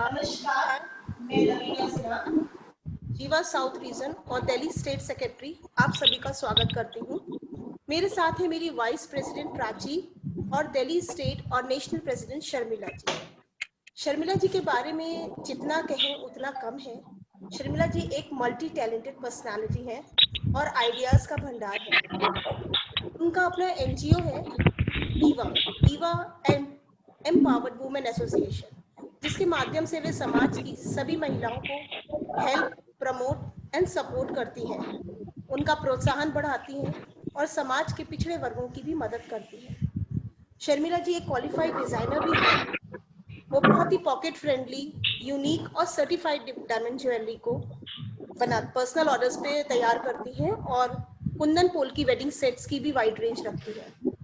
नमस्कार, मैं लवीना सिन्हा, जीवा साउथ रीजन और दिल्ली स्टेट सेक्रेटरी आप सभी का स्वागत करती हूँ। मेरे साथ है मेरी वाइस प्रेसिडेंट प्राची और दिल्ली स्टेट और नेशनल प्रेसिडेंट शर्मिला जी। शर्मिला जी के बारे में जितना कहें उतना कम है। शर्मिला जी एक मल्टी टैलेंटेड पर्सनालिटी है और आइडियाज का भंडार है। उनका अपना एनजीओ है ईवा एम्पावर्ड वुमेन एसोसिएशन, जिसके माध्यम से वे समाज की सभी महिलाओं को हेल्प, प्रमोट एंड सपोर्ट करती हैं, उनका प्रोत्साहन बढ़ाती हैं और समाज के पिछड़े वर्गों की भी मदद करती हैं। शर्मिला जी एक क्वालिफाइड डिजाइनर भी हैं। वो बहुत ही पॉकेट फ्रेंडली, यूनिक और सर्टिफाइड डायमंड ज्वेलरी को पर्सनल ऑर्डर्स पे तैयार करती हैं और कुंदन पोल की वेडिंग सेट्स की भी वाइड रेंज रखती है।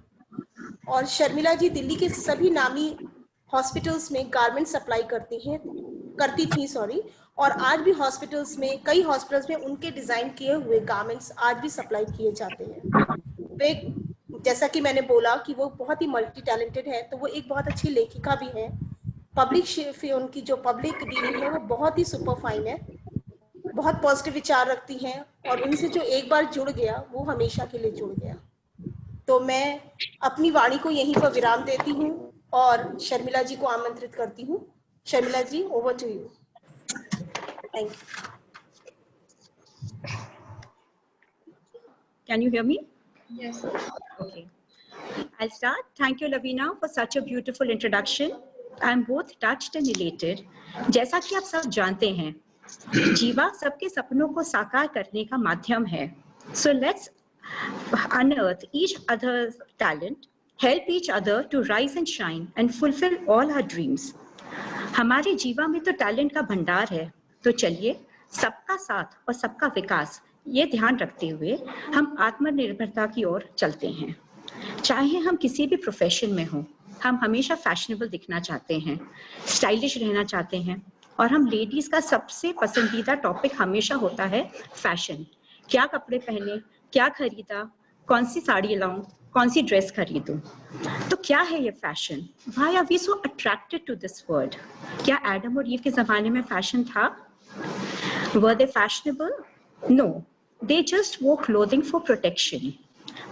और शर्मिला जी दिल्ली के सभी नामी हॉस्पिटल्स में गारमेंट सप्लाई करती थी और आज भी कई हॉस्पिटल्स में उनके डिजाइन किए हुए गारमेंट्स आज भी सप्लाई किए जाते हैं। वे, जैसा कि मैंने बोला कि वो बहुत ही मल्टी टैलेंटेड है, तो वो एक बहुत अच्छी लेखिका भी है। उनकी जो पब्लिक डीलिंग है वो बहुत ही सुपर फाइन है, बहुत पॉजिटिव विचार रखती हैं और उनसे जो एक बार जुड़ गया वो हमेशा के लिए जुड़ गया। तो मैं अपनी वाणी को यहीं पर विराम देती हूँ और शर्मिला जी को आमंत्रित करती हूँ। Sharmila ji, over to you. Thank you. Can you hear me? Yes. Okay. I'll start. Thank you, Lavina, for such a beautiful introduction. I'm both touched and elated. जैसा कि आप सब जानते हैं, जीवा सबके सपनों को साकार करने का माध्यम है. So let's unearth each other's talent, help each other to rise and shine and fulfill all our dreams. हमारे जीवा में तो टैलेंट का भंडार है, तो चलिए सबका साथ और सबका विकास ये ध्यान रखते हुए हम आत्मनिर्भरता की ओर चलते हैं. चाहे हम किसी भी प्रोफेशन में हों, हम हमेशा फैशनेबल दिखना चाहते हैं, स्टाइलिश रहना चाहते हैं और हम लेडीज का सबसे पसंदीदा टॉपिक हमेशा होता है फैशन. क्या कपड़े पहने, क्या खरीदा, कौन सी साड़ी लाऊं, कौन सी ड्रेस खरीदूं. तो क्या है ये fashion? Why are we so attracted to this word? क्या एडम और ईव के जमाने में फैशन था? Were they fashionable? No, they just wore clothing for protection.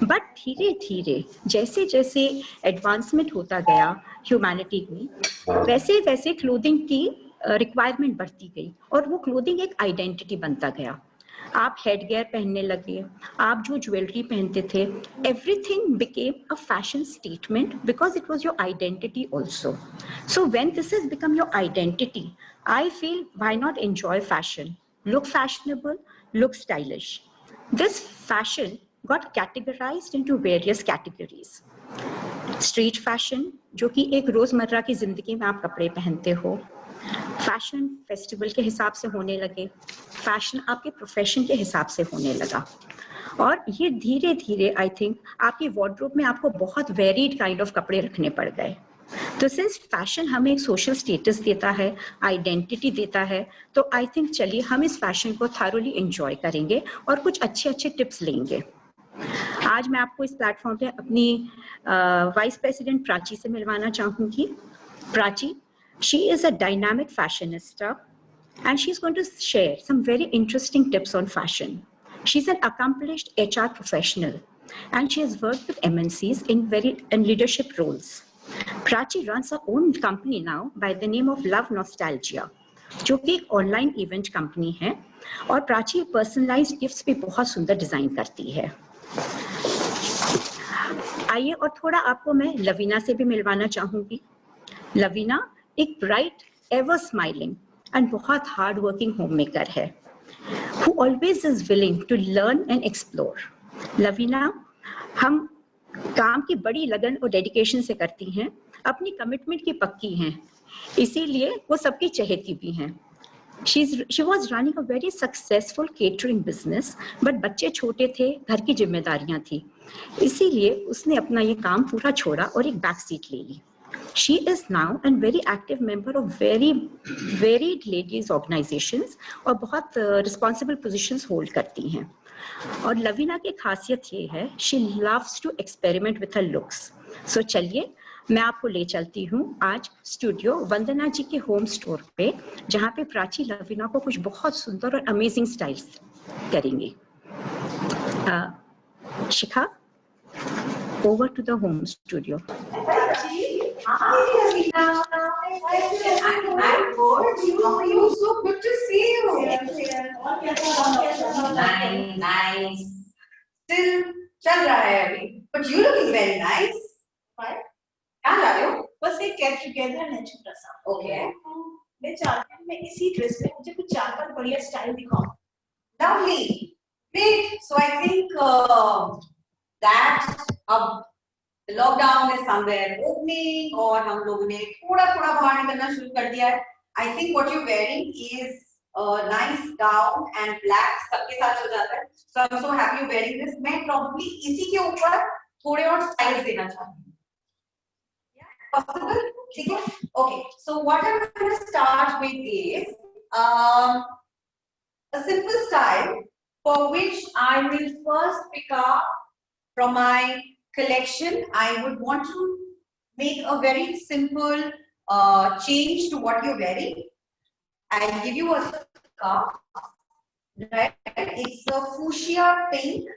But धीरे धीरे जैसे जैसे एडवांसमेंट होता गया ह्यूमैनिटी में, वैसे वैसे क्लोथिंग की रिक्वायरमेंट बढ़ती गई और वो क्लोथिंग एक आइडेंटिटी बनता गया. आप हेड गियर पहनने लगे, आप जो ज्वेलरी पहनते थे, everything became a fashion statement because it was your identity also. So when this is become your identity, I feel why not enjoy fashion, look fashionable, look stylish. This fashion got categorized into various categories. Street fashion, जो कि एक रोजमर्रा की जिंदगी में आप कपड़े पहनते हो. फैशन फेस्टिवल के हिसाब से होने लगे, फैशन आपके प्रोफेशन के हिसाब से होने लगा और ये धीरे धीरे आई थिंक आपकी वार्डरोब में आपको बहुत वेरीड काइंड ऑफ कपड़े रखने पड़ गए. तो सिंस फैशन हमें एक सोशल स्टेटस देता है, आइडेंटिटी देता है, तो आई थिंक चलिए हम इस फैशन को थारोली एंजॉय करेंगे और कुछ अच्छे अच्छे टिप्स लेंगे. आज मैं आपको इस प्लेटफॉर्म पे अपनी वाइस प्रेसिडेंट प्राची से मिलवाना चाहूँगी. Prachi, she is a dynamic fashionista and she's going to share some very interesting tips on fashion. She's an accomplished HR professional and she has worked with MNCs in leadership roles. Prachi runs her own company now by the name of Love Nostalgia, जो कि एक online event company है और Prachi personalised gifts भी बहुत सुंदर design करती है. आइए और थोड़ा आपको मैं लवीना से भी मिलवाना चाहूंगी. लवीना एक ब्राइट, एवर स्माइलिंग एंड बहुत हार्ड वर्किंग होम मेकर है, who always is willing to learn and explore. Lavina हम काम की बड़ी लगन और डेडिकेशन से करती हैं, अपनी कमिटमेंट की पक्की हैं, इसीलिए वो सबकी चहेती भी हैं. She was running a very successful catering business, but बच्चे छोटे थे, घर की जिम्मेदारियां थी, इसीलिए उसने अपना ये काम पूरा छोड़ा और एक बैक सीट ले ली. She is now a very active member of very varied ladies organizations और बहुत responsible positions hold करती हैं. और लवीना की खासियत ये है, she loves to experiment with her looks. So चलिए मैं आपको ले चलती हूँ आज स्टूडियो वंदना जी के होम स्टोर पे, जहाँ पे प्राची लवीना को कुछ बहुत सुंदर और अमेजिंग स्टाइल्स करेंगे। शिखा, over to the home studio. Hi, Ravina. I'm good. How are you? So good to see you. Nice. Still चल रहा है अभी. But you looking very nice. Why? कहाँ जा रहे हो? बस एक गेट टुगेदर है छोटा सा। Okay. मैं चाहती हूँ मैं इसी ड्रेस में मुझे कुछ 4-5 बढ़िया स्टाइल दिखाओ। Lovely. Great. So I think that the lockdown is somewhere opening और हम लोगों ने थोड़ा थोड़ा बाहर निकलना शुरू कर दिया है. I think what you're wearing is a nice gown and black सबके साथ चल जाता है. So I'm so happy you're wearing this. मैं probably इसी के ऊपर थोड़े और styles देना चाहती हूँ. Yeah, possible? ठीक है? Okay. So what I'm going to start with is a simple style for which I will first pick up from my collection. I would want to make a very simple change to what you're wearing. I'll give you a scarf, right? It's a fuchsia pink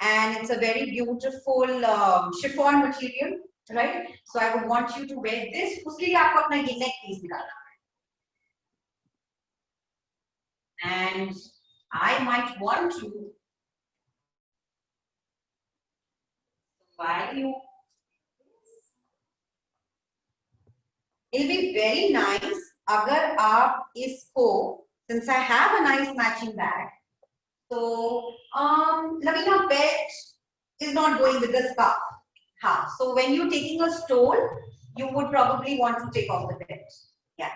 and it's a very beautiful chiffon material, right? So I would want you to wear this. उसके लिए आपको अपना ये neck piece निकालना है. And I might want to, while you, it'll be very nice अगर आप इसको, since I have a nice matching bag, so Lavina, belt is not going with the scarf. हाँ, so when you're taking a stole, you would probably want to take off the belt. Yeah.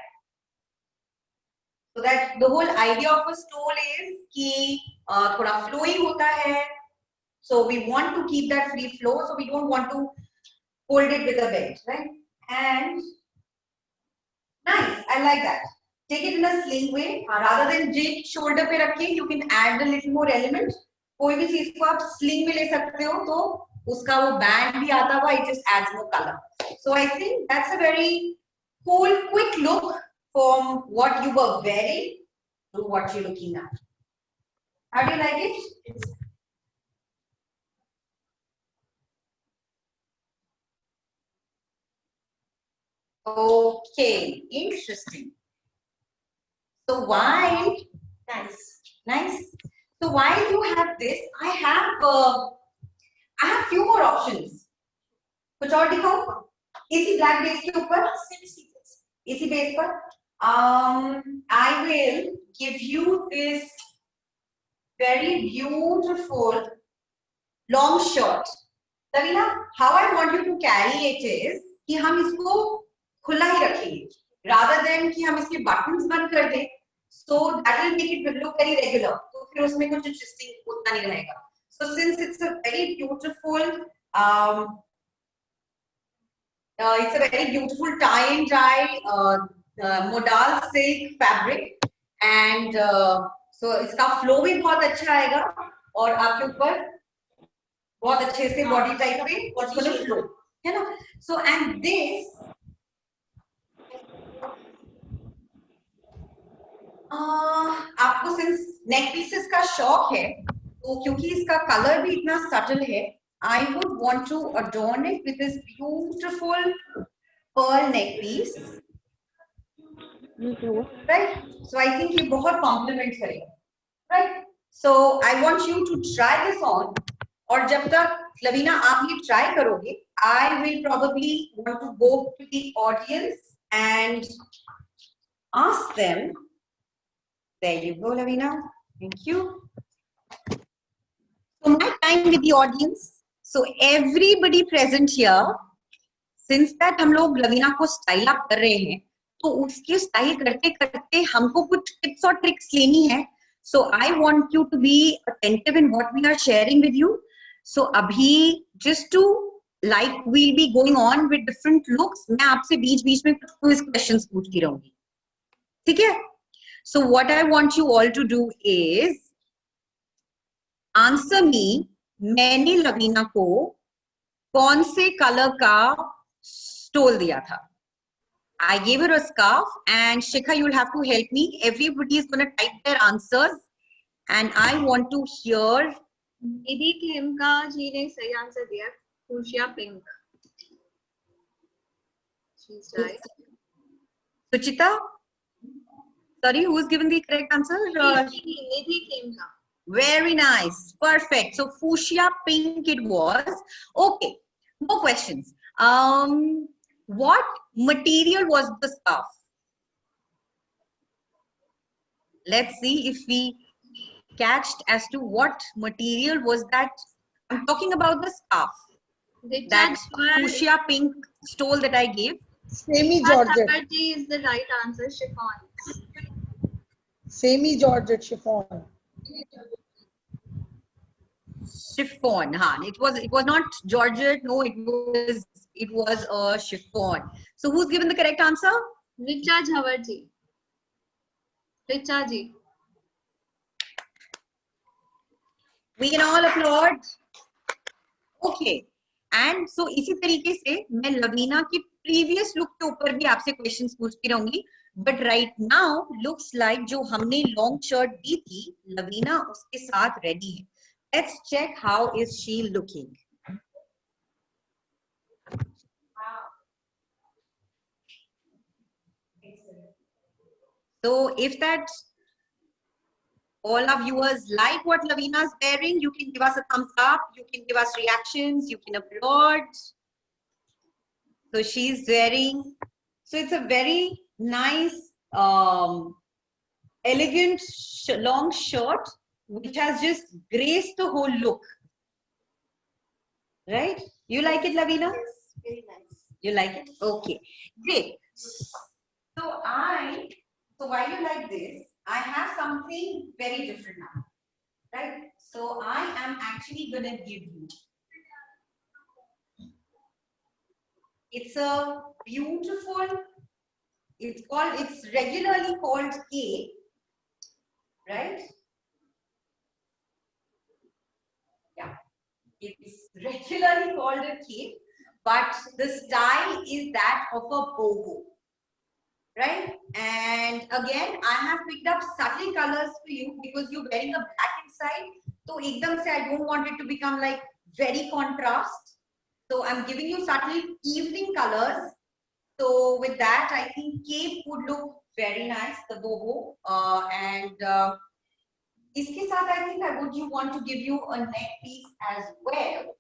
So that the whole idea of a stole is कि थोड़ा flowing होता है. So we want to keep that free flow. So we don't want to hold it with a belt, right? And nice, I like that. Take it in a sling way. Rather than just shoulder पे रख के, you can add a little more element. कोई भी चीज को आप sling में ले सकते हो, तो उसका वो band भी आता हुआ, it just adds more color. So I think that's a very cool, quick look from what you were wearing to what you're looking at. How do you like it? Okay, interesting. So while nice. So while you have this, I have few more options. कुछ और दिखाऊं? इसी black base के ऊपर, इसी base पर. I will give you this very beautiful long shirt. Lavina, how I want you to carry it is कि हम इसको खुला ही रखेंगे, rather than कि हम इसके buttons बंद कर दें. So that will make it look very regular. तो फिर उसमें कुछ interesting उतना नहीं रहेगा. So since it's a very beautiful it's a very beautiful tie and dye modal silk fabric, and so इसका flow भी बहुत अच्छा आएगा और आपके ऊपर बहुत अच्छे से body type पे और flow है ना. So and this आपको since neck pieces का शौक है, तो क्योंकि इसका color भी इतना subtle है, I would want to adorn it with this beautiful pearl neck piece. Right? So I think ये बहुत compliment करेगा. Right? So I want you to try this on. और जब तक लवीना आप ये try करोगे, I will probably want to go to the audience and ask them. There you go, Lavina. Thank you. So my time with the audience. So everybody present here, since that हम लोग लवीना को style up कर रहे हैं, तो उसके style करते करते हमको कुछ tips और tricks लेनी है. So I want you to be attentive in what we are sharing with you. So अभी just to like we'll be going on with different looks, मैं आपसे बीच-बीच में कुछ quiz questions पूछती रहूँगी. ठीक है? So what I want you all to do is answer me. मैंने लवीना को कौन से कलर का stole दिया था. I gave her a scarf, and Shikha, you'll have to help me. Everybody is going to type their answers, and I want to hear. Nidhi Klimka ji ने सही answer दिया, Fuchsia pink. She's right. Suchita? Sorry, who's given the correct answer? Nidhi Klimka. Very nice. Perfect. So fuchsia pink it was. Okay. More questions. What material was the scarf? Let's see if we catched as to what material was that. I'm talking about the scarf that fuchsia pink stole that I gave. Semi-Georgette. Is the right answer. Chiffon. Semi-Georgette chiffon. Chiffon, huh? It was not Georgette. No, it was a chiffon. So who's given the correct answer? Richa Jhawar ji. Richa ji. We can all applaud. Okay. And so इसी तरीके से मैं लवीना की previous look के ऊपर भी आपसे questions पूछती रहूंगी. But right now looks like जो हमने long shirt दी थी, लवीना उसके साथ ready है. Let's check how is she looking. So if that all our viewers like what Lavina is wearing, you can give us a thumbs up, you can give us reactions, you can applaud. So she's wearing, so it's a very nice, elegant long shirt which has just graced the whole look. Right? You like it, Lavina? Yes, very nice. You like it? Okay, great. So while you like this, I have something very different now, right? So I am actually going to give you, it's a beautiful, it's regularly called cape, right? Yeah, it's regularly called a cape, but the style is that of a boho. Right? And again, I have picked up subtle colors for you because you're wearing a black inside. So ekdam se I don't want it to become like very contrast. So I'm giving you subtle evening colors. So with that, I think cape would look very nice, the boho. Iske saath, I think I would want to give you a neck piece as well.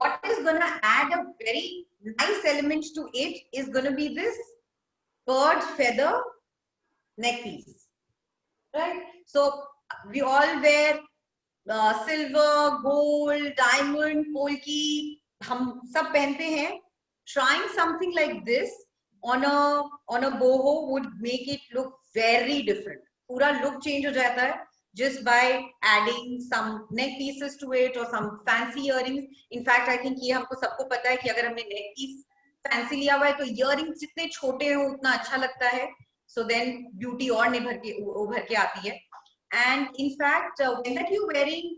What is going to add a very nice element to it is going to be this bird feather neck piece, right? So we all wear silver, gold, diamond, polki, hum sab pehnte hain. Trying something like this on a boho would make it look very different. Pura look change ho jata hai. Just by adding some neck pieces to it or some fancy earrings. In fact, I think ये हमको सबको पता है कि अगर हमने neck piece fancy लिया हुआ है तो earrings जितने छोटे हो उतना अच्छा लगता है. So then beauty और उभर के आती है. And in fact, when that you wearing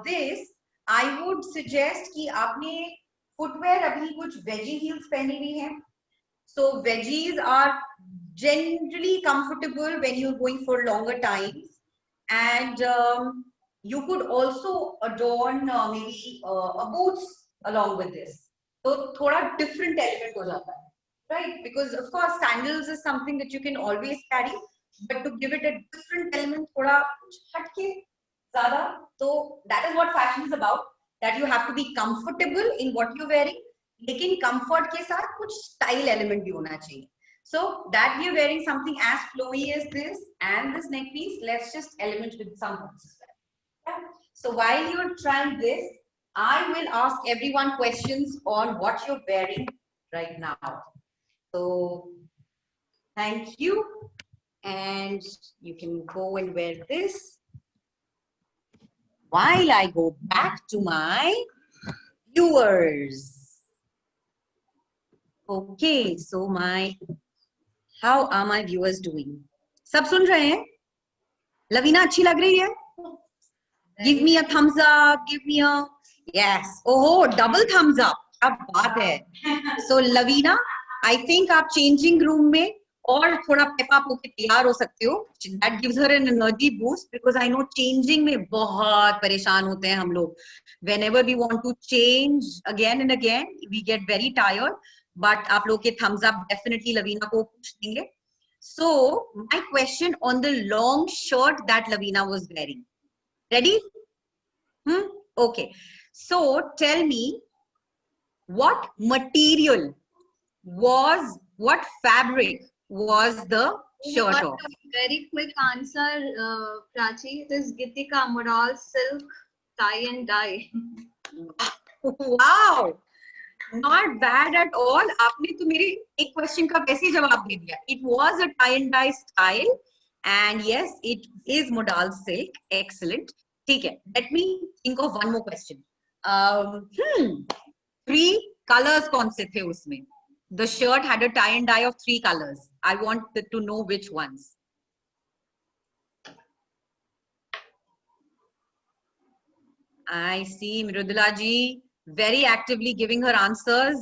this, I would suggest कि आपने footwear अभी कुछ veggie heels पहनी हुई हैं. So veggies are generally comfortable when you're going for longer times. And you could also adorn maybe a boots along with this. So thoda different element ho jata hai, right? Because of course sandals is something that you can always carry, but to give it a different element, thoda hatke zyada. So that is what fashion is about. That you have to be comfortable in what you're wearing, lekin comfort ke saath kuch style element bhi hona chahiye. So that we are wearing something as flowy as this and this neck piece, let's just element with some hooks. Yeah. So while you're trying this, I will ask everyone questions on what you're wearing right now. So thank you. And you can go and wear this. While I go back to my viewers. Okay, so how are my viewers doing? सब सुन रहे हैं? लवीना अच्छी लग रही है? Give me a thumbs up. Give me a yes. Oh, double thumbs up. क्या बात है. So Lavina, I think आप changing room में और थोड़ा pep up होके तैयार हो सकते हो. That gives her an energy boost because I know changing में बहुत परेशान होते हैं हम लोग. Whenever we want to change again and again, we get very tired. But आप लोग के thumbs up definitely Lavina को push देंगे. So my question on the long shirt that Lavina was wearing. Ready? Okay. So tell me, what material was, what fabric was the shirt of? Very quick answer, Prachi. It is Gitika Modal silk tie and dye. Wow, not bad at all. आपने तो मेरे एक question का वैसे ही जवाब दे दिया. It was a tie and dye style, and yes, it is modal silk. Excellent. ठीक है. Let me think of one more question. 3 colors कौन से थे उसमें? The shirt had a tie and dye of 3 colors. I want to know which ones. I see Mridula ji very actively giving her answers.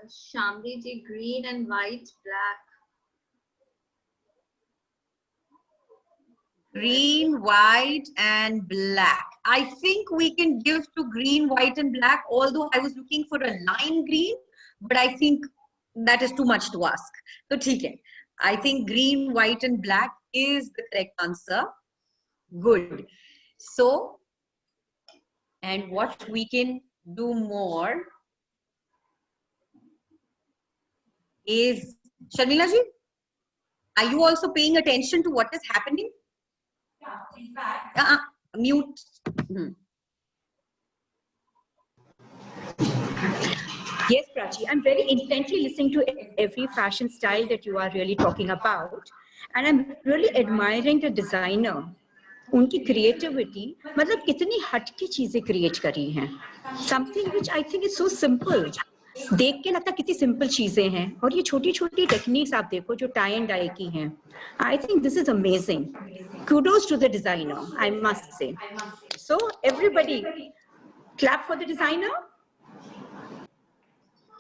Shamli ji, green and white, black. Green, white, and black. I think we can give to green, white, and black, although I was looking for a lime green, but I think that is too much to ask. So, theek hai. I think green, white, and black is the correct answer. Good. So, and what we can do more is, Sharmila ji, are you also paying attention to what is happening? Yeah, in fact. Mute. Yes, Prachi, I'm very intently listening to every fashion style that you are really talking about. And I'm really admiring the designer. उनकी creativity, मतलब कितनी हटके चीजें create करी हैं. Something which I think is so simple. देख के लगता कितनी simple चीजें हैं. और ये छोटी-छोटी techniques आप देखो जो tie and dye की हैं. I think this is amazing. Kudos to the designer, I must say. So everybody, clap for the designer.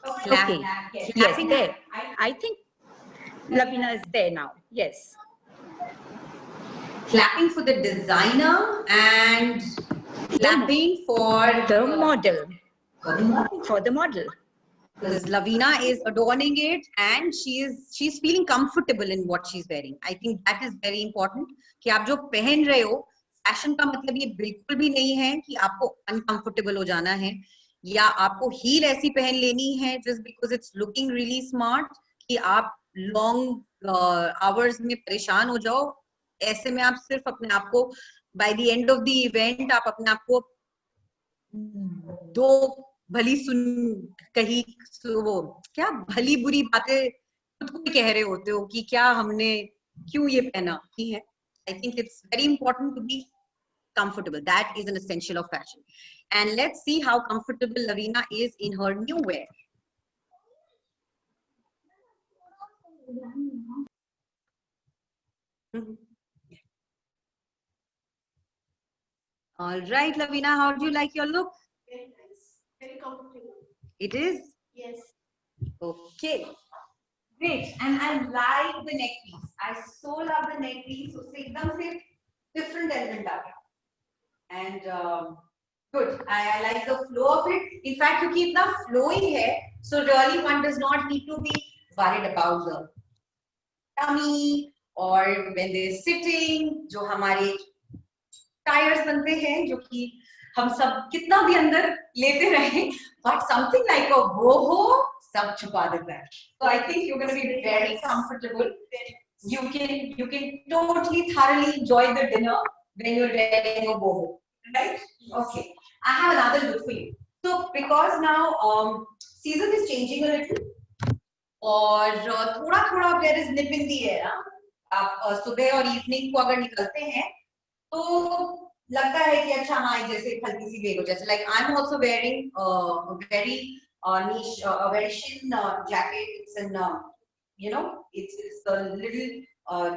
Okay. Yes, there. I think Lavina is there now. Yes. Clapping for the designer and clapping for the model. For the model. Because Lavina is adorning it and she's feeling comfortable in what she's wearing. I think that is very important. कि आप जो पहन रहे हो, fashion का मतलब ये बिल्कुल भी नहीं है कि आपको uncomfortable हो जाना है या आपको heel ऐसी पहन लेनी है just because it's looking really smart कि आप long hours में परेशान हो जाओ. ऐसे में आप सिर्फ अपने आप को by the end of the event आप अपने आप को दो भली सुन कही वो क्या भली बुरी बातें खुद को कह रहे होते हो कि क्या हमने क्यों ये पहना है. I think it's very important to be comfortable. That is an essential of fashion. And let's see how comfortable Lavina is in her new wear. All right, Lavina, how do you like your look? Very nice. Very comfortable. It is? Yes. Okay. Great. And I like the neck piece. I so love the neck piece. So एकदम से different element आ गया. And good. I like the flow of it. In fact, क्योंकि इतना flowing है, so really one does not need to be worried about the tummy or when they're sitting. जो हमारे tires बनते हैं, जो कि हम सब कितना भी अंदर लेते रहे, but something like a boho सब छुपा देता है. So I think you're going to be very comfortable. You can totally thoroughly enjoy the dinner when you're wearing a boho, right? Okay. I have another look for you. So because now season is changing a little, और थोड़ा there is nip in the air. आप सुबह और evening को अगर निकलते हैं, तो लगता है कि अच्छा हाँ जैसे हल्की सी वेग हो जैसे like I'm also wearing a very niche, a very thin jacket. It's an you know it's a little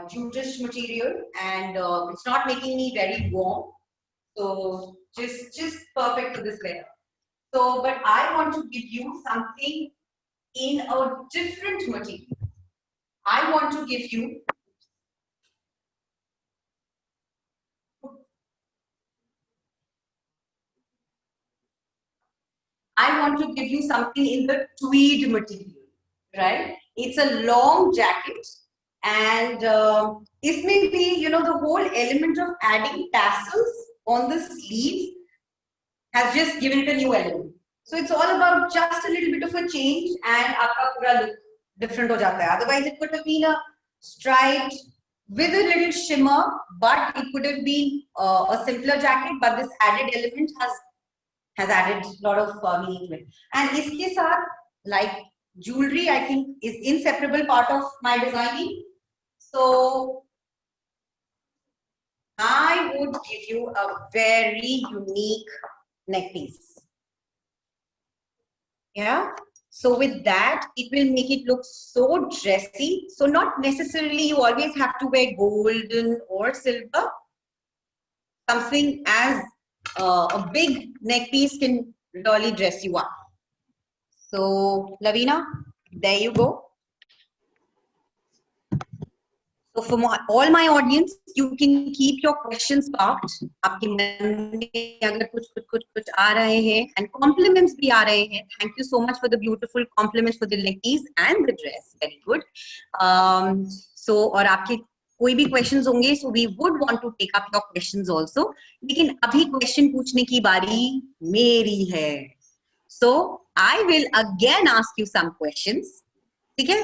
jutish material and it's not making me very warm. So just perfect for this weather. So, but I want to give you something in a different material. I want to give you something in the tweed material, right? It's a long jacket, and इसमें भी, the whole element of adding tassels on the sleeves has just given it a new element. So it's all about just a little bit of a change, and आपका पूरा look different हो जाता है. Otherwise, it could have been a striped with a little shimmer, but it could have been a simpler jacket. But this added element has added a lot of meaning to it. And इसके साथ, like jewelry, I think is inseparable part of my designing. So I would give you a very unique neck piece. Yeah. So with that, it will make it look so dressy. So not necessarily you always have to wear golden or silver. Something as a big neck piece can really dress you up. So Lavina, there you go. So for all my audience, you can keep your questions parked. आपके मन में अगर कुछ आ रहे हैं, and compliments भी आ रहे हैं. Thank you so much for the beautiful compliments for the neck piece and the dress. Very good. So और आपके कोई भी questions होंगे, so we would want to take up your questions also. लेकिन अभी question पूछने की बारी मेरी है. So I will again ask you some questions. ठीक है?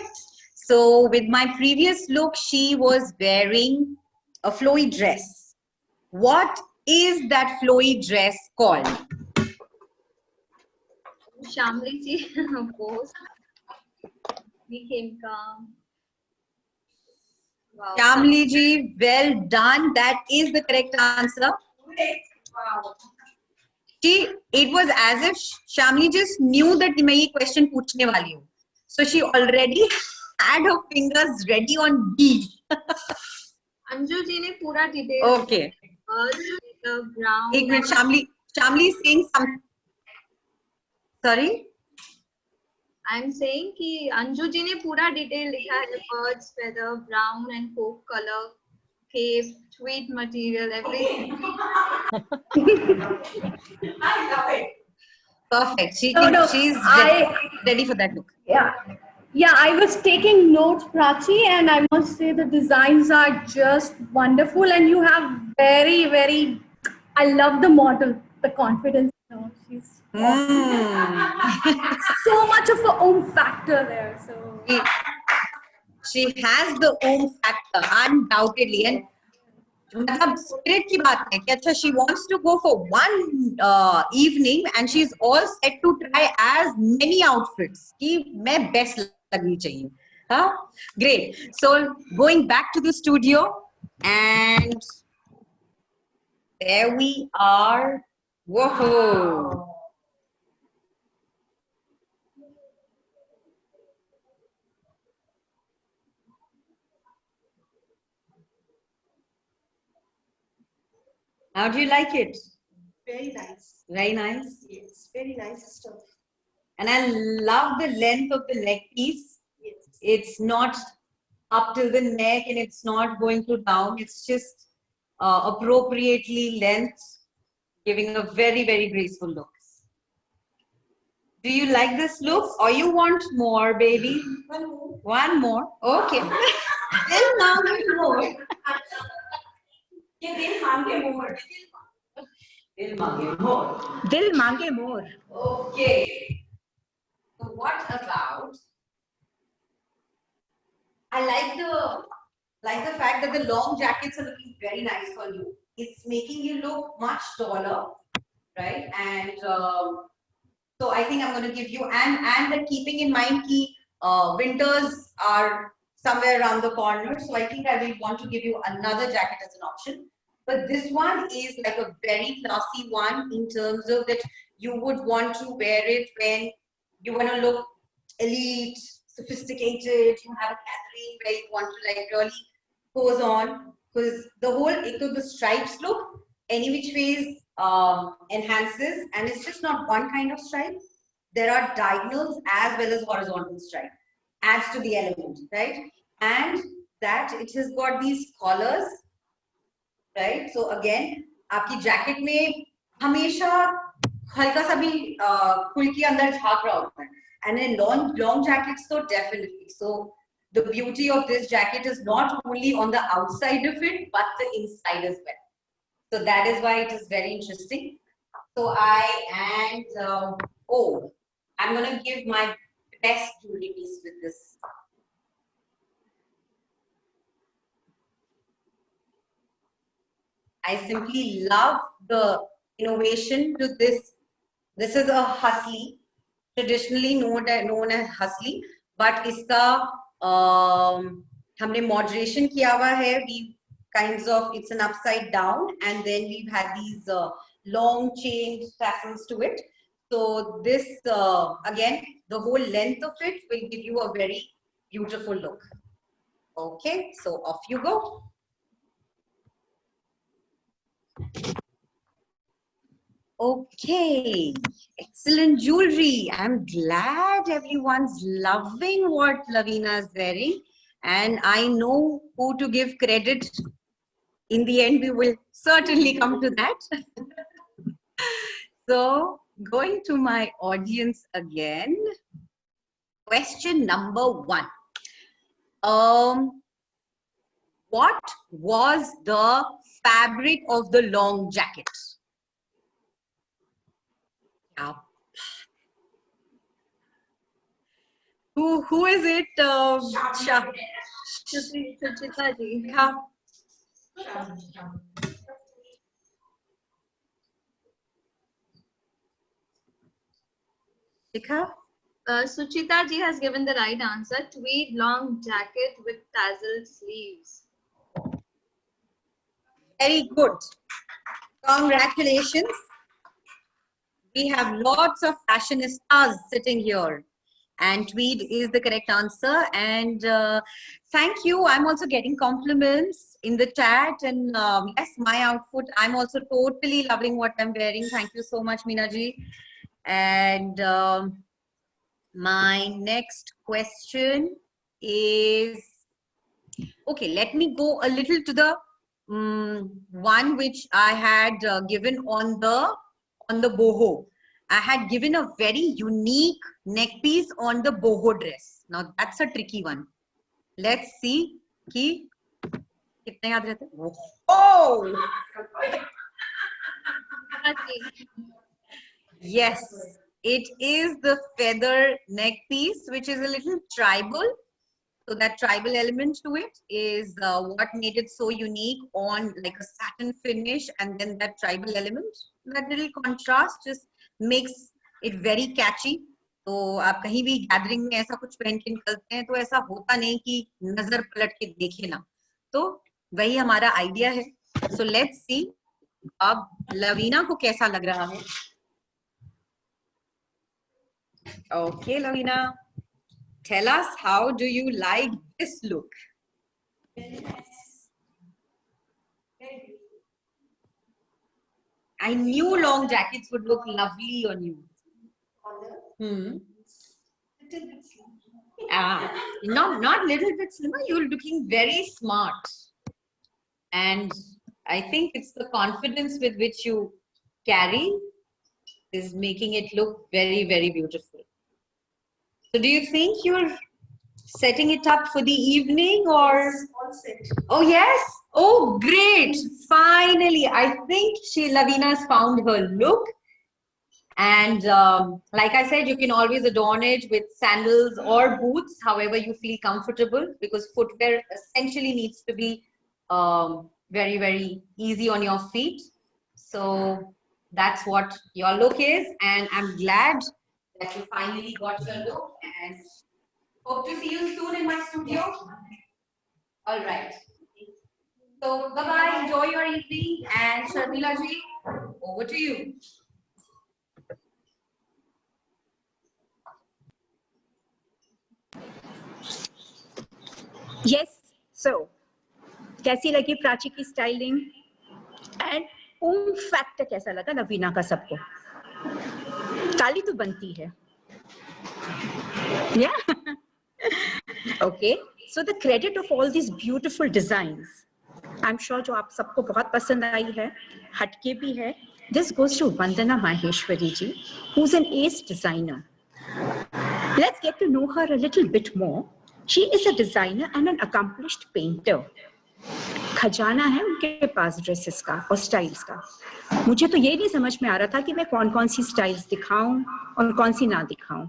So with my previous look, she was wearing a flowy dress. What is that flowy dress called? Shamli ji, of course. Became calm. Wow. Shamli ji, well done. That is the correct answer. Wow. It was as if Shamli just knew that मैं ये question पूछने वाली हूँ. So she already had her fingers ready on D. Anju ji ने पूरा detail. Okay. Brown. एक minute, Shamli is saying something. Sorry? I'm saying कि अंजू जी ने पूरा डिटेल लिखा है. Birds, feather, brown and coke color, cape, tweed material, everything. I love it. Perfect. She's ready for that look. Yeah, I was taking notes, Prachi, and I must say the designs are just wonderful, and you have very, I love the model, the confidence. She's so much of a oomph factor there. So she has the oomph factor, undoubtedly, and मतलब spirit की बात है कि अच्छा she wants to go for one evening and she's all set to try as many outfits कि मैं best लगनी चाहिए. Great. So going back to the studio, and there we are. Whoa. How do you like it? Very nice. Very nice. Yes, very nice stuff. And I love the length of the neck piece. Yes. It's not up till the neck and it's not going to down. It's just appropriately length, giving a very graceful look. Do you like this look or you want more, baby? One more. One more. Okay. Then now more. दिल मांगे more. Dil mange more. Dil mange more. Okay. So what about? I like the fact that the long jackets are looking very nice on you. It's making you look much taller, right? And so I think I'm going to give you and then keeping in mind that winters are somewhere around the corner. So I think I will want to give you another jacket as an option. But this one is like a very classy one in terms of that you would want to wear it when you want to look elite, sophisticated, you have a gathering where you want to like really pose on. Because the whole the stripes look, any which ways enhances, and it's just not one kind of stripe. There are diagonals as well as horizontal stripe, adds to the element, right? And that it has got these collars, right? So again, आपकी jacket में हमेशा हल्का सा भी खुल के अंदर झाँक रहा होता है, and in long jackets so definitely. So the beauty of this jacket is not only on the outside of it but the inside as well. So that is why it is very interesting. So I'm gonna give my best jewelry piece with this. I simply love the innovation to this. This is a Hasli, traditionally known as Hasli, but इसका हमने moderation किया हुआ है. We kinds of, it's an upside down, and then we've had these long chain tassels to it. So this again, the whole length of it will give you a very beautiful look. Okay, so off you go. Okay, excellent jewelry. I'm glad everyone's loving what Lavina is wearing, and I know who to give credit. In the end, we will certainly come to that. So, going to my audience again. Question number 1. What was the fabric of the long jacket? Who is it? Suchita ji. Shikha? Suchita ji has given the right answer. Tweed long jacket with tasselled sleeves. Very good. Congratulations. We have lots of fashionistas sitting here, and tweed is the correct answer. And thank you. I'm also getting compliments in the chat, and yes, my outfit, I'm also totally loving what I'm wearing. Thank you so much, Meena ji. And my next question is, okay, let me go a little to the one which I had given on the boho. I had given a very unique neck piece on the boho dress. Now that's a tricky one. Let's see ki kitne yaad rehte. Oh! Yes, it is the feather neck piece, which is a little tribal. So that tribal element to it is what made it so unique, on like a satin finish, and then that tribal element, that little contrast just makes it very catchy. तो आप कहीं भी gathering में ऐसा कुछ पहन के निकलते हैं तो ऐसा होता नहीं कि नजर पलट के देखे ना, तो वही हमारा आइडिया है. So let's see अब लवीना को कैसा लग रहा है. Okay, Lavina, tell us, how do you like this look? I knew long jackets would look lovely on you. Not little bit slimmer, you're looking very smart. And I think it's the confidence with which you carry is making it look very, very beautiful. So do you think you're setting it up for the evening, or? All set. Oh, yes. Oh, great. Finally, I think Lavina has found her look. And like I said, you can always adorn it with sandals or boots, however you feel comfortable, because footwear essentially needs to be very, very easy on your feet. So that's what your look is. And I'm glad that you finally got your look, and hope to see you soon in my studio. All right. So bye-bye, enjoy your evening, and Sharmila ji, over to you. Yes, so कैसी लगी प्राची की styling? And factor कैसा लगा लवीना का सबको? ताली तो बनती है। Okay, so the credit of all these beautiful designs, I'm sure जो आप सबको बहुत पसंद आई है, हटके भी है, this goes to Vandana Maheshwari ji, who's an ace designer. Let's get to know her a little bit more. She is a designer and an accomplished painter. खजाना है उनके पास ड्रेसेस का और स्टाइल्स का। मुझे तो ये नहीं समझ में आ रहा था कि मैं कौन कौन सी स्टाइल्स दिखाऊं और कौन सी ना दिखाऊं।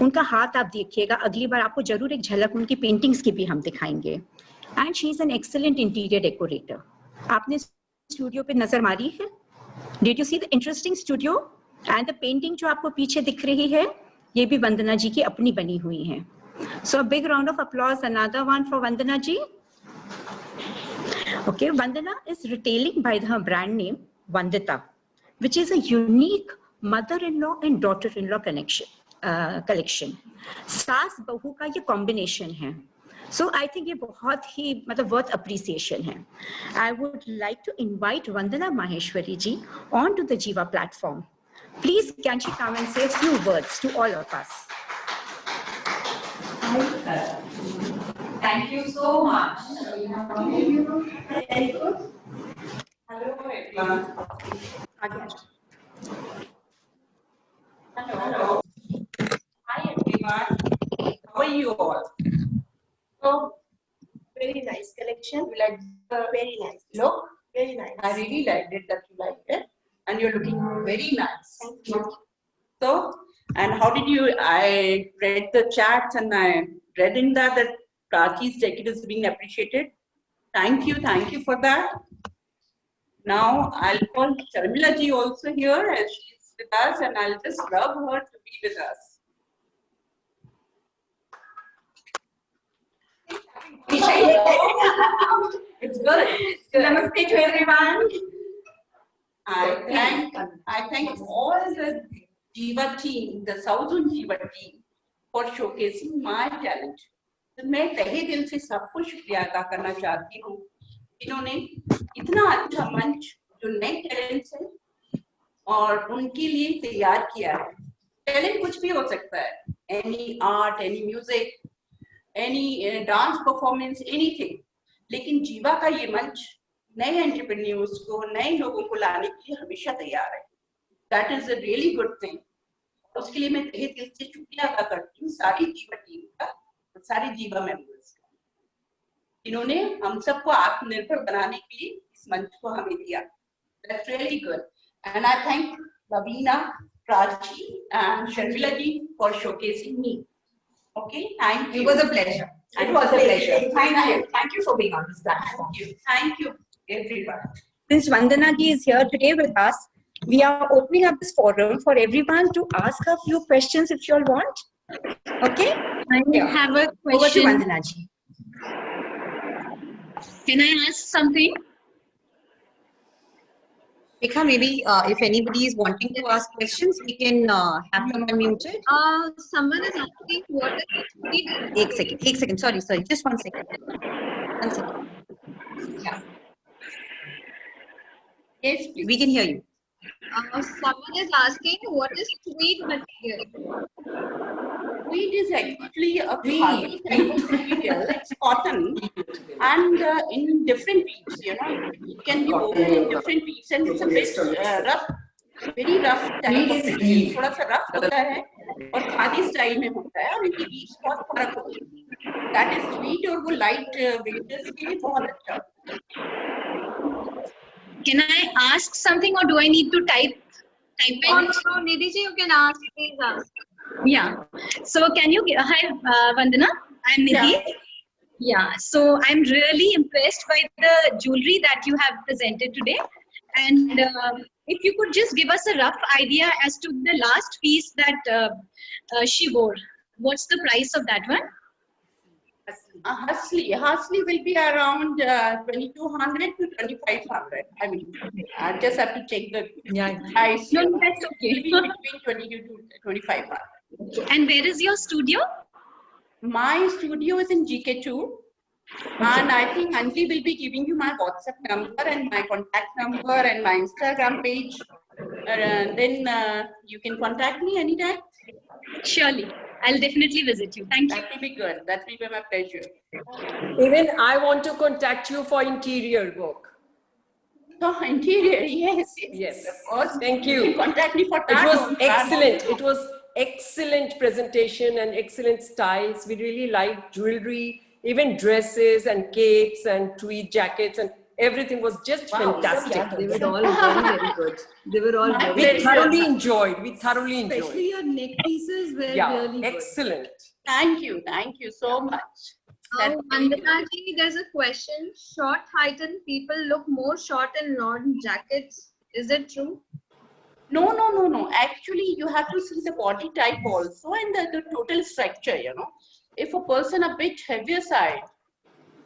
उनका हाथ आप देखिएगा, अगली बार आपको जरूर एक झलक उनकी पेंटिंग्स की भी हम दिखाएंगे। And she is an excellent interior decorator. आपने स्टूडियो पे नजर मारी है? Did you see the interesting studio? And the painting जो आपको पीछे दिख रही है, ये भी वंदना जी की अपनी बनी हुई है। So big round of applause, another one for Vandana ji. Okay, Vandana is retailing by her brand name Vandita, which is a unique mother-in-law and daughter-in-law collection. सास बहू का ये combination है. So I think ये बहुत ही मतलब worth appreciation है. I would like to invite Vandana Maheshwari ji onto the Jiva platform. Please, can she come and say a few words to all of us? Thank you so much. Hello everyone. Hello. Hi everyone. How are you all? So, very nice collection. You like the Very nice. look? Very nice. I really liked it that you liked it, and you're looking very nice. Thank you. So, and how did you? I read the chats and I read in that Prachi's jacket is being appreciated. Thank you for that. Now I'll call Sharmila ji also here as she's with us, and I'll just love her to be with us. It's good. Namaste to everyone. I thank all the Jiva team, the Southern Jiva team, for showcasing my talent. तो मैं तहे दिल से सबको शुक्रिया अदा करना चाहती हूँ, इन्होंने इतना अच्छा मंच जो नए टैलेंट्स हैं और उनके लिए तैयार किया है। टैलेंट कुछ भी हो सकता है, any art, any music, any dance performance, anything, लेकिन जीवा का ये मंच नए एंटरप्रेन्योर्स को, नए लोगों को लाने के लिए हमेशा तैयार है। That is a really good thing. उसके लिए मैं तहे दिल से शुक्रिया अदा करती हूँ सारी जीवा टीम का, सारे जीवा मेंबर्स का, इन्होंने हम सबको आत्मनिर्भर बनाने के लिए इस मंच को हमें दिया। That's really good. And I thank Lavina, Prachi and Sharmila ji for showcasing me. Okay, thank you. It was a pleasure. It was a pleasure. Thank you for being on this platform. Thank you everyone. Since Vandana ji is here today with us, we are opening up this forum for everyone to ask a few questions if you all want. Okay? I have a Over to question. Vandana ji. Can I ask something? Rekha, maybe if anybody is wanting to ask questions, we can have them unmuted. Someone is asking what is the tweet? Ek second. Sorry. Just 1 second. 1 second. Yeah, Yes, please. we can hear you. Someone is asking what is tweed material? Tweed is actually a khadi type of material. It's cotton, and in different beads, you know, it can be woven in different beads, and it's a bit rough, very rough type of material. थोड़ा सा rough होता है और khadi style में होता है, और इनकी बीड्स बहुत फर्क होती है। That is tweed, और वो light weight के लिए बहुत अच्छा होता है। Can I ask something or do I need to type it? No, Nidhi ji, you can ask. Please ask. Yeah. So can you? Hi, Vandana. I'm Nidhi. Yeah. So I'm really impressed by the jewelry that you have presented today, and if you could just give us a rough idea as to the last piece that she wore. What's the price of that one? Hasli will be around 2200 to 2500. I mean, I just have to check the price. No, that's okay. Maybe between 22 to 2500. And where is your studio? My studio is in GK2, And I think Anjali will be giving you my WhatsApp number and my contact number and my Instagram page. Then you can contact me anytime. Surely, I'll definitely visit you. Thank you. That will be good. That will be my pleasure. Even I want to contact you for interior work. Oh, interior, yes. Yes. Of course. Thank You you. can contact me for It that. was also. excellent. It was excellent presentation and excellent styles. We really liked jewelry, even dresses and capes and tweed jackets, and everything was just fantastic. They were all very, very good. They were all My very We good. thoroughly enjoyed. We thoroughly enjoyed. Especially your neck pieces were Yeah, really good. excellent. Thank you so much. That Vandana ji, there's a question. Short heightened people look more short in long jackets. Is it true? No. Actually, you have to see the body type also and the total structure, you know. If a person a bit heavier side,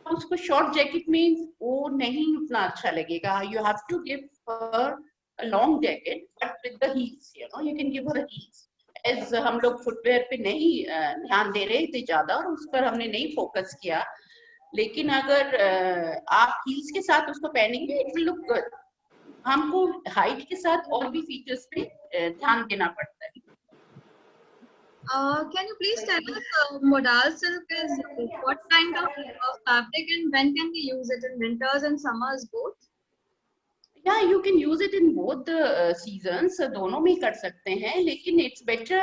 उसको short jacket means वो नहीं उतना अच्छा लगेगा. You have to give her a long jacket, but with the heels, you know. You can give her the heels. As हम लोग footwear पे नहीं ध्यान दे रहे थे ज़्यादा और उस पर हमने नहीं focus किया. लेकिन अगर आप heels के साथ उसको पहनेंगे, it will look good. हमको height के साथ और भी features पे ध्यान देना पड़ता है. Can you please tell us modal silk is what kind of fabric and when can we use it, in winters and summers both? Yeah, you can use it in both the seasons. दोनों में कर सकते हैं, लेकिन it's better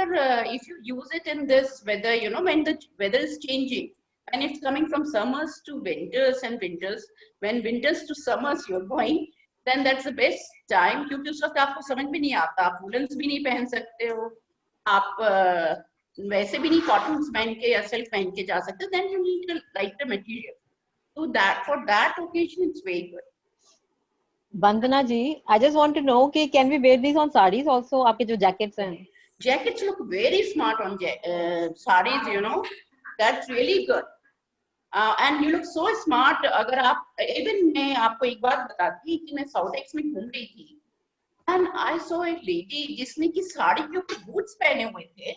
if you use it in this weather, you know, when the weather is changing. And it's coming from summers to winters and winters. When winters to summers you're going, then that's the best time. क्योंकि उस वक्त आपको समझ में नहीं आता, आप woolens भी नहीं पहन सकते हो, आप वैसे भी नहीं कॉटन्स पहन के या सिल्क पहन के जा सकते. Then you need a lighter material. So that for that occasion it's very good. Vandana ji, I just want to know, okay, can we wear these on sarees also? आपके जो jackets हैं. Jackets look very smart on sarees, you know. That's really good. And you look so smart. अगर आप even मैं आपको एक बात बताती कि मैं South Ex में घूम रही थी, and I saw a lady जिसने की साड़ी के ऊपर boots पहने हुए थे,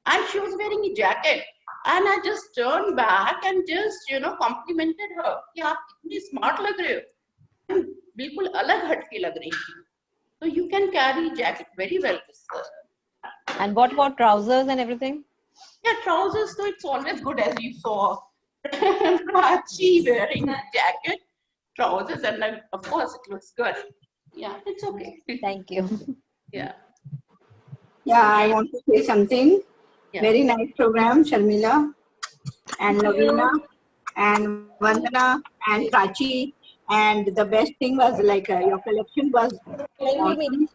and she was wearing a jacket, and I just turned back and just complimented her कि आप इतनी smart लग रहे हो, बिल्कुल अलग हटके लग रही थी. So you can carry jacket very well. And what about trousers and everything? Yeah, trousers, so it's always good, as you saw. Prachi wearing a jacket, trousers, and then, of course it looks good. Yeah, it's okay. Thank you. Yeah. Yeah, I want to say something. Yeah. Very nice program, Sharmila and Lavina and Vandana and Prachi. And the best thing was like your collection was awesome.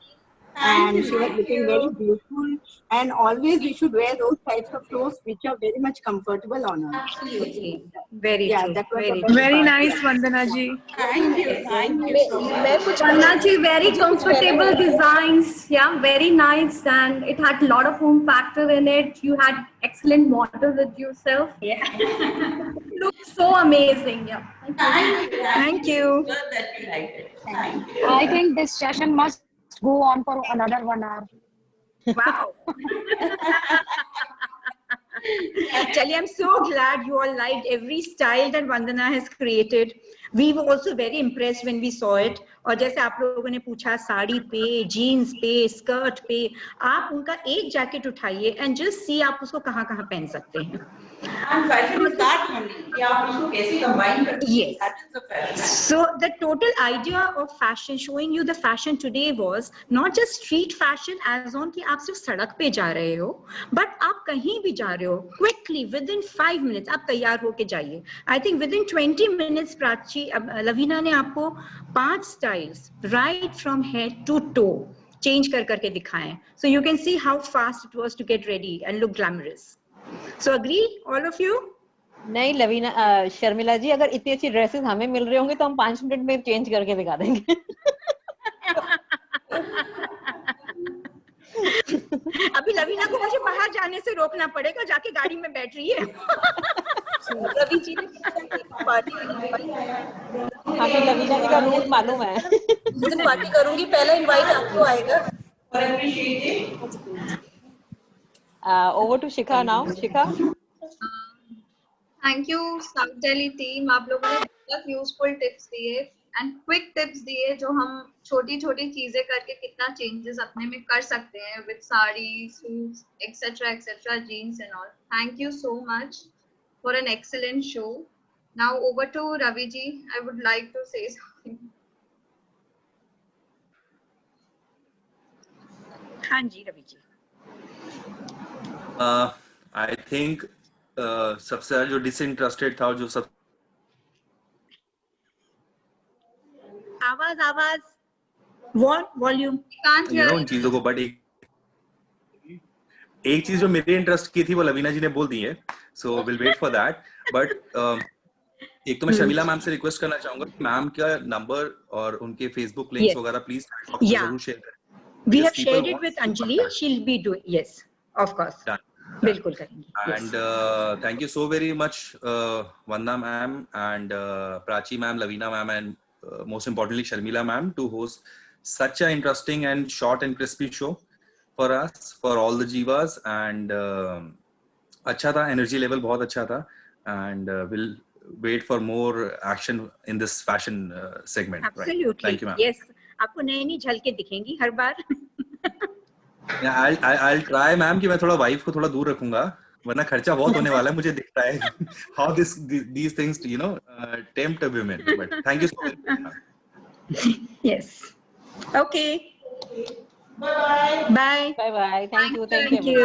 And she was looking very beautiful. And always we should wear those types of clothes which are very much comfortable on us. Absolutely. Very Yeah, true. that was Very the true. best Very part. nice, Vandana ji. Thank you so much. Vandana ji, very comfortable designs. Yeah, very nice. And it had a lot of home factor in it. You had excellent model with yourself. Yeah. Looks so amazing. Yeah. Thank you. Good that you liked it. Thank you. I think this session must go on for another 1 hour. Wow. Actually, I'm so glad you all liked every style that Vandana has created. We were also very impressed when we saw it. और जैसे आप लोगों ने पूछा साड़ी पे, jeans पे, skirt पे, आप उनका एक जैकेट उठाइए and just see आप उसको कहाँ-कहाँ पहन सकते हैं. And fashion is that only. कि आप इसको कैसे combine करते हैं. Yes. That is the fashion. So the total idea of fashion, showing you the fashion today, was not just street fashion as on कि आप सिर्फ सड़क पे जा रहे हो, but आप कहीं भी जा रहे हो, quickly within 5 minutes आप तैयार होके जाइए. I think within 20 minutes Prachi Lavina ने आपको 5 styles right from head to toe change करके दिखाएं. So you can see how fast it was to get ready and look glamorous. So agree, all of you? नहीं लवीना शर्मिला जी, अगर इतनी अच्छी ड्रेसेस हमें मिल रहे होंगे तो हम 5 मिनट में चेंज करके दिखा देंगे. अभी लवीना को मुझे बाहर जाने से रोकना पड़ेगा, जाके गाड़ी में बैठ रही है. रवि जी ने पार्टी हमें लवीना जी का रूल मालूम है. जिस दिन पार्टी करूंगी पहला इनवाइट आपको आएगा. Over to Shikha now. Shikha. Thank you south Delhi team, आप लोगों ने बहुत यूजफुल टिप्स दिए एंड क्विक टिप्स दिए जो हम छोटी छोटी चीजें करके कितना चेंजेस अपने में कर सकते हैं with sari, suits, etcetera, jeans and all. Thank you so much for an excellent show. Now over to Ravi ji. I would like to say something. हाँ जी रवि जी. आई थिंक सबसे ज्यादा जो डिसइंटरेस्टेड था और जो सब आवाज वॉल्यूम उन चीजों को, बट एक चीज जो मेरे इंटरेस्ट की थी वो लवीना जी ने बोल दी है, so will wait for that. But एक तो मैं शर्मिला मैम से रिक्वेस्ट करना चाहूंगा कि मैम का नंबर और उनके फेसबुक लिंक्स वगैरह प्लीज जरूर शेयर करें. We have shared it with Anjali. She'll be doing, yes, of course. Done. बिल्कुल करेंगे. And thank you so very much, Vandana ma'am and Prachi ma'am, Lavina ma'am, and most importantly Sharmila ma'am, to host such an interesting and short and crispy show for us, for all the Jivas. And अच्छा था, energy level बहुत अच्छा था, and we'll wait for more action in this fashion segment. Absolutely. Right? Thank you, ma'am. Yes, आपको नई झलकें दिखेंगी हर बार. I'll try, ma'am, कि मैं थोड़ा वाइफ को थोड़ा दूर रखूंगा, वरना खर्चा बहुत होने वाला है, मुझे दिख रहा है. How these things, you know, tempt a woman. But thank you so much. Yes. Okay. Bye. Bye. Bye bye. Thank you. Thank you.